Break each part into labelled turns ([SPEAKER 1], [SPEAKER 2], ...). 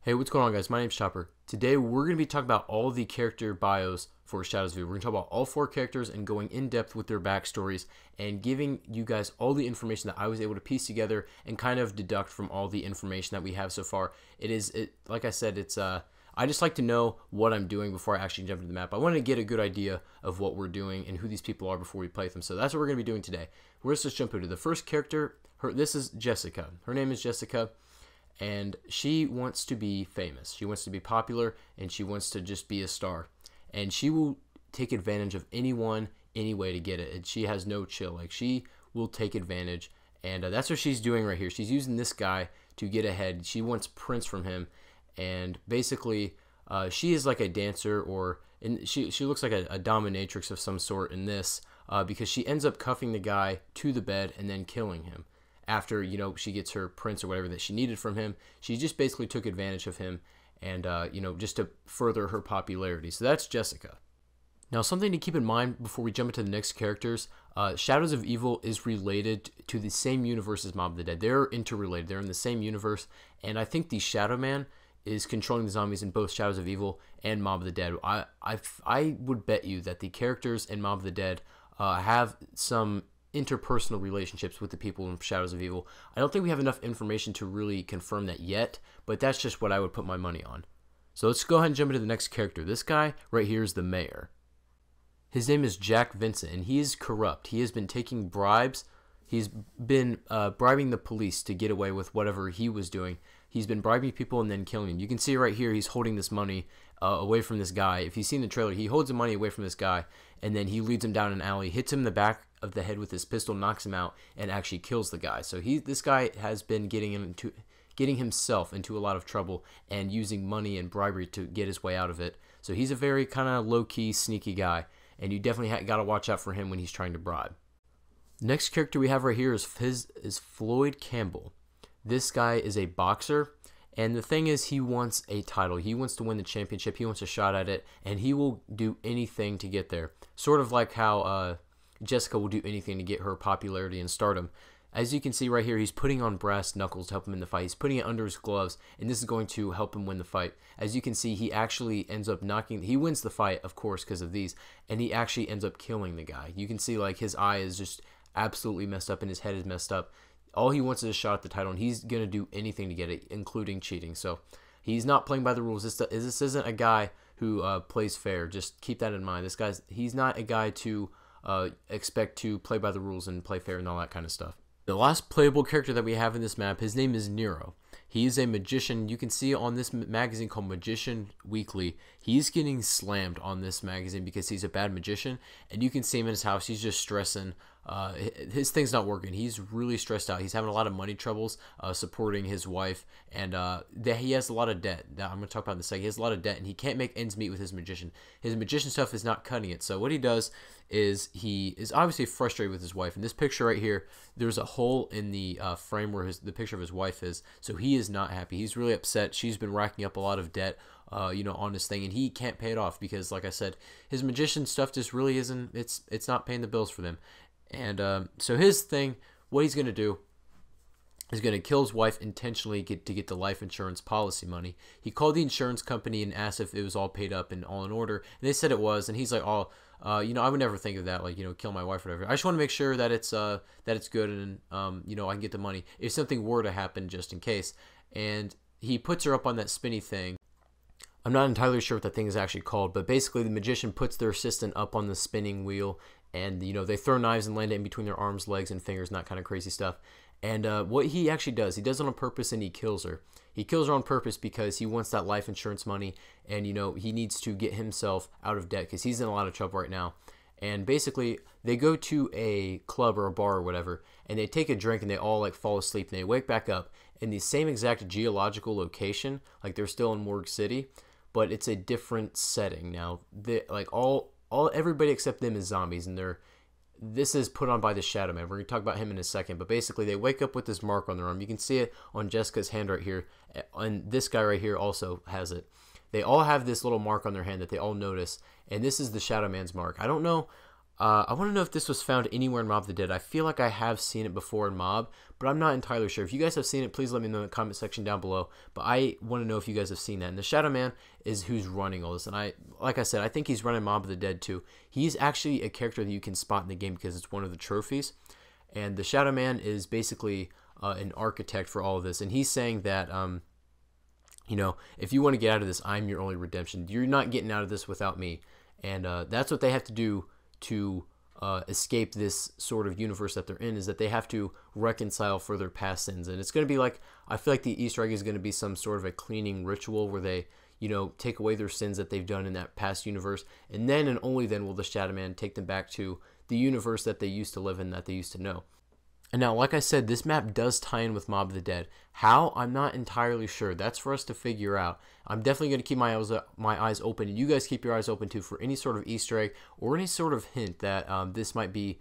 [SPEAKER 1] Hey, what's going on, guys? My name's Chopper. Today, we're going to be talking about all the character bios for Shadows of Evil. We're going to talk about all 4 characters and going in depth with their backstories and giving you guys all the information that I was able to piece together and kind of deduct from all the information that we have so far. Like I said, I just like to know what I'm doing before I actually jump into the map. I want to get a good idea of what we're doing and who these people are before we play them. So that's what we're going to be doing today. Let's just jump into the first character. This is Jessica. Her name is Jessica. And she wants to be famous. She wants to be popular, and she wants to just be a star. And she will take advantage of anyone, any way to get it. And she has no chill. Like, she will take advantage. And that's what she's doing right here. She's using this guy to get ahead. She wants prints from him. And basically, she is like a dancer, she looks like a dominatrix of some sort in this, because she ends up cuffing the guy to the bed and then killing him. After, she gets her prints or whatever that she needed from him, she just basically took advantage of him and, just to further her popularity. So that's Jessica. Now, something to keep in mind before we jump into the next characters, Shadows of Evil is related to the same universe as Mob of the Dead. They're interrelated. They're in the same universe. And I think the Shadow Man is controlling the zombies in both Shadows of Evil and Mob of the Dead. I would bet you that the characters in Mob of the Dead have some interpersonal relationships with the people in Shadows of Evil. I don't think we have enough information to really confirm that yet, but that's just what I would put my money on. So let's go ahead and jump into the next character. This guy right here is the mayor. His name is Jack Vincent, and he is corrupt. He has been taking bribes. He's been bribing the police to get away with whatever he was doing. He's been bribing people and then killing them. You can see right here he's holding this money away from this guy. If you've seen the trailer, he holds the money away from this guy, and then he leads him down an alley, hits him in the back of the head with his pistol, knocks him out, and actually kills the guy. So this guy has been getting himself into a lot of trouble and using money and bribery to get his way out of it. So he's a very kind of low-key, sneaky guy, and you definitely got to watch out for him when he's trying to bribe. The next character we have right here is Floyd Campbell. This guy is a boxer, and the thing is, he wants a title. He wants to win the championship. He wants a shot at it, and he will do anything to get there. Sort of like how Jessica will do anything to get her popularity and stardom. As you can see right here, he's putting on brass knuckles to help him in the fight. He's putting it under his gloves, and this is going to help him win the fight. As you can see, he actually ends up he wins the fight, of course, because of these, and he actually ends up killing the guy. You can see, like, his eye is just absolutely messed up, and his head is messed up. All he wants is a shot at the title, and he's going to do anything to get it, including cheating. So he's not playing by the rules. This isn't a guy who plays fair. Just keep that in mind. He's not a guy to expect to play by the rules and play fair and all that kind of stuff. The last playable character that we have in this map, his name is Nero. He is a magician. You can see on this magazine called Magician Weekly, he's getting slammed on this magazine because he's a bad magician, and you can see him in his house. He's just stressing. His thing's not working. He's really stressed out. He's having a lot of money troubles supporting his wife, and he has a lot of debt. Now, I'm going to talk about in a second. He has a lot of debt, and he can't make ends meet with his magician. His magician stuff is not cutting it. So what he does is he is obviously frustrated with his wife. In this picture right here, there's a hole in the frame where the picture of his wife is. So he is not happy. He's really upset. She's been racking up a lot of debt, on this thing, and he can't pay it off because, like I said, his magician stuff just really isn't. It's not paying the bills for them. And so his thing, what he's going to do is going to kill his wife intentionally to get the life insurance policy money. He called the insurance company and asked if it was all paid up and all in order. And they said it was, and he's like, I would never think of that, like, kill my wife or whatever. I just want to make sure that it's good and, I can get the money if something were to happen just in case. And he puts her up on that spinny thing. I'm not entirely sure what that thing is actually called, but basically the magician puts their assistant up on the spinning wheel, and they throw knives and land it in between their arms, legs, and fingers, and that kind of crazy stuff. And what he actually does, he does it on purpose, and he kills her. He kills her on purpose because he wants that life insurance money, and he needs to get himself out of debt because he's in a lot of trouble right now. And basically, they go to a club or a bar or whatever, and they take a drink, and they all like fall asleep, and they wake back up in the same exact geological location, like they're still in Morgue City, but it's a different setting now. Everybody except them is zombies, and this is put on by the Shadow Man. We're going to talk about him in a second, but basically they wake up with this mark on their arm. You can see it on Jessica's hand right here, and this guy right here also has it. They all have this little mark on their hand that they all notice, and this is the Shadow Man's mark. I don't know I want to know if this was found anywhere in Mob of the Dead. I feel like I have seen it before in Mob, but I'm not entirely sure. If you guys have seen it, please let me know in the comment section down below. But I want to know if you guys have seen that. And the Shadow Man is who's running all this. And like I said, I think he's running Mob of the Dead too. He's actually a character that you can spot in the game because it's one of the trophies. And the Shadow Man is basically an architect for all of this. And he's saying that, you know, if you want to get out of this, I'm your only redemption. You're not getting out of this without me. And that's what they have to do to escape this sort of universe that they're in, is that they have to reconcile for their past sins. And it's going to be like, I feel like the Easter egg is going to be some sort of a cleaning ritual where they, you know, take away their sins that they've done in that past universe, and then and only then will the Shadow Man take them back to the universe that they used to live in, that they used to know. And now, like I said, this map does tie in with Mob of the Dead. How? I'm not entirely sure. That's for us to figure out. I'm definitely going to keep my eyes open, and you guys keep your eyes open too for any sort of Easter egg or any sort of hint that this might be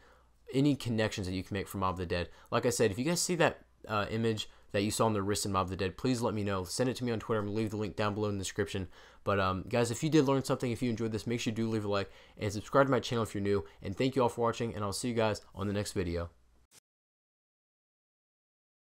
[SPEAKER 1] any connections that you can make from Mob of the Dead. Like I said, if you guys see that image that you saw on the wrist in Mob of the Dead, please let me know. Send it to me on Twitter. I'm going to leave the link down below in the description. But guys, if you did learn something, if you enjoyed this, make sure you do leave a like and subscribe to my channel if you're new. And thank you all for watching, and I'll see you guys on the next video.